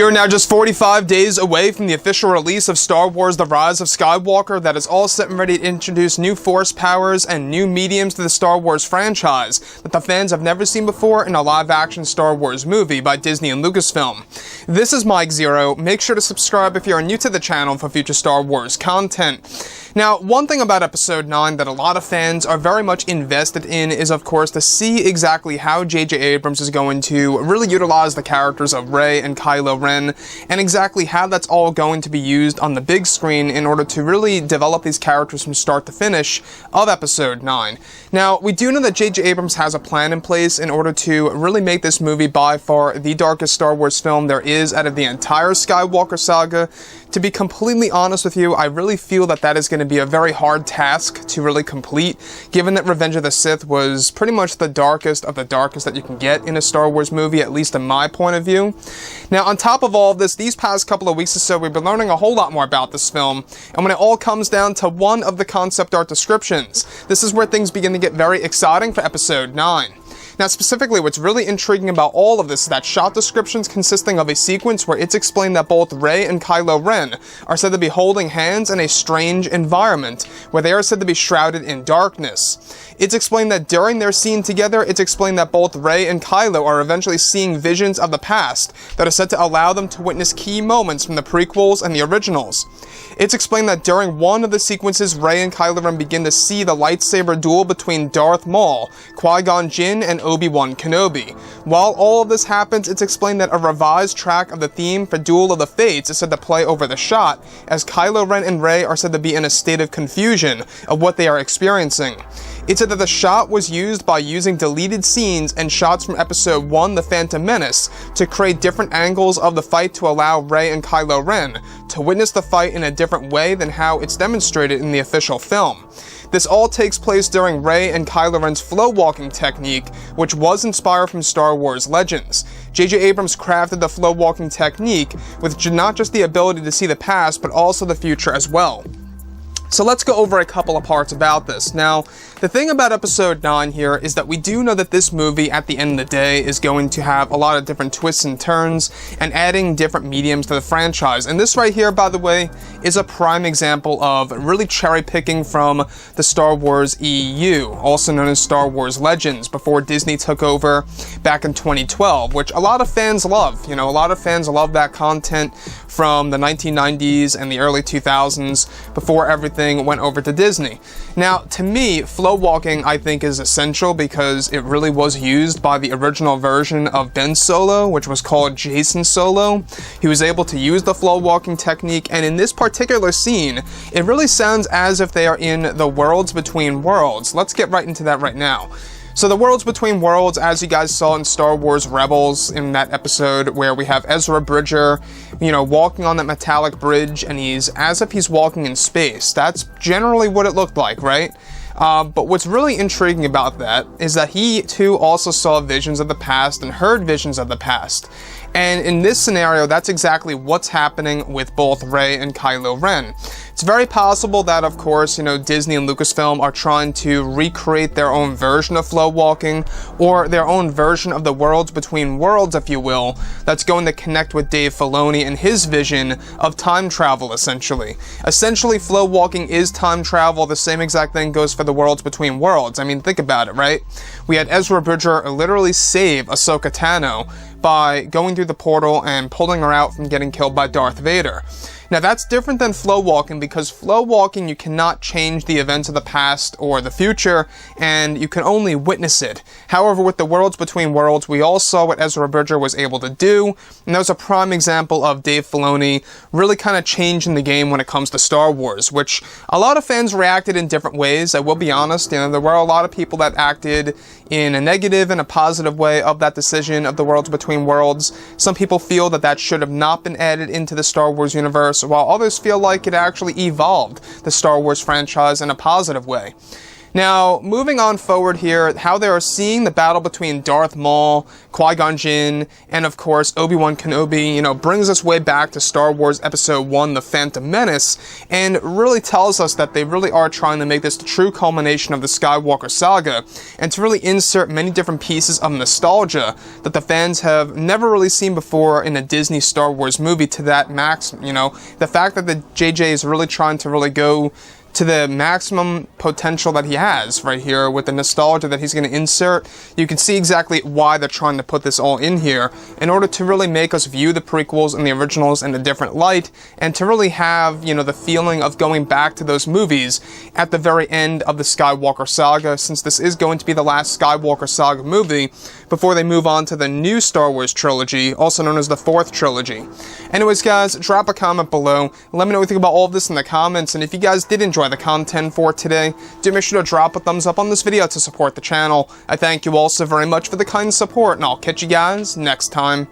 We are now just 45 days away from the official release of Star Wars: The Rise of Skywalker that is all set and ready to introduce new force powers and new mediums to the Star Wars franchise that the fans have never seen before in a live-action Star Wars movie by Disney and Lucasfilm. This is Mike Zero. Make sure to subscribe if you are new to the channel for future Star Wars content. Now, one thing about Episode 9 that a lot of fans are very much invested in is, of course, to see exactly how J.J. Abrams is going to really utilize the characters of Rey and Kylo Ren, and exactly how that's all going to be used on the big screen in order to really develop these characters from start to finish of Episode 9. Now, we do know that J.J. Abrams has a plan in place in order to really make this movie by far the darkest Star Wars film there is out of the entire Skywalker saga. To be completely honest with you, I really feel that that is going to be a very hard task to really complete, given that Revenge of the Sith was pretty much the darkest of the darkest that you can get in a Star Wars movie, at least in my point of view. Now, on top of all of this, these past couple of weeks or so, we've been learning a whole lot more about this film, and when it all comes down to one of the concept art descriptions, this is where things begin to get very exciting for Episode 9. Now, specifically, what's really intriguing about all of this is that shot descriptions consisting of a sequence where it's explained that both Rey and Kylo Ren are said to be holding hands in a strange environment, where they are said to be shrouded in darkness. It's explained that during their scene together, it's explained that both Rey and Kylo are eventually seeing visions of the past that are said to allow them to witness key moments from the prequels and the originals. It's explained that during one of the sequences, Rey and Kylo Ren begin to see the lightsaber duel between Darth Maul, Qui-Gon Jinn, and Obi-Wan Kenobi. While all of this happens, it's explained that a revised track of the theme for Duel of the Fates is said to play over the shot, as Kylo Ren and Rey are said to be in a state of confusion of what they are experiencing. It said that the shot was used by using deleted scenes and shots from Episode 1, The Phantom Menace, to create different angles of the fight to allow Rey and Kylo Ren to witness the fight in a different way than how it's demonstrated in the official film. This all takes place during Rey and Kylo Ren's flow walking technique, which was inspired from Star Wars Legends. J.J. Abrams crafted the flow walking technique with not just the ability to see the past, but also the future as well. So let's go over a couple of parts about this. Now, the thing about Episode 9 here is that we do know that this movie, at the end of the day, is going to have a lot of different twists and turns, and adding different mediums to the franchise. And this right here, by the way, is a prime example of really cherry-picking from the Star Wars EU, also known as Star Wars Legends, before Disney took over back in 2012, which a lot of fans love. You know, a lot of fans love that content from the 1990s and the early 2000s, before everything went over to Disney. Now, to me, flow walking, I think, is essential because it really was used by the original version of Ben Solo, which was called Jason Solo. He was able to use the flow walking technique, and in this particular scene, it really sounds as if they are in the Worlds Between Worlds. Let's get right into that right now. So the Worlds Between Worlds, as you guys saw in Star Wars Rebels in that episode where we have Ezra Bridger, you know, walking on that metallic bridge, and he's as if he's walking in space. That's generally what it looked like, right? But what's really intriguing about that is that he too also saw visions of the past and heard visions of the past. And in this scenario, that's exactly what's happening with both Rey and Kylo Ren. It's very possible that, of course, you know, Disney and Lucasfilm are trying to recreate their own version of flow walking, or their own version of the Worlds Between Worlds, if you will, that's going to connect with Dave Filoni and his vision of time travel, essentially. Essentially, flow walking is time travel. The same exact thing goes for the Worlds Between Worlds. I mean, think about it, right? We had Ezra Bridger literally save Ahsoka Tano by going through the portal and pulling her out from getting killed by Darth Vader. Now, that's different than flow walking, because flow walking, you cannot change the events of the past or the future, and you can only witness it. However, with the Worlds Between Worlds, we all saw what Ezra Bridger was able to do, and that was a prime example of Dave Filoni really kind of changing the game when it comes to Star Wars, which a lot of fans reacted in different ways. I will be honest, you know, there were a lot of people that acted in a negative and a positive way of that decision of the Worlds Between Worlds. Some people feel that that should have not been added into the Star Wars universe, while others feel like it actually evolved the Star Wars franchise in a positive way. Now, moving on forward here, how they are seeing the battle between Darth Maul, Qui-Gon Jinn, and of course Obi-Wan Kenobi, brings us way back to Star Wars Episode 1, The Phantom Menace, and really tells us that they really are trying to make this the true culmination of the Skywalker saga, and to really insert many different pieces of nostalgia that the fans have never really seen before in a Disney Star Wars movie to that max, the fact that the JJ is really trying to really go to the maximum potential that he has right here with the nostalgia that he's going to insert. You can see exactly why they're trying to put this all in here in order to really make us view the prequels and the originals in a different light, and to really have, the feeling of going back to those movies at the very end of the Skywalker saga, since this is going to be the last Skywalker saga movie before they move on to the new Star Wars trilogy, also known as the 4th trilogy. Anyways, guys, drop a comment below. Let me know what you think about all of this in the comments, and if you guys did enjoy the content for today, do make sure to drop a thumbs up on this video to support the channel. I thank you all so very much for the kind support, and I'll catch you guys next time.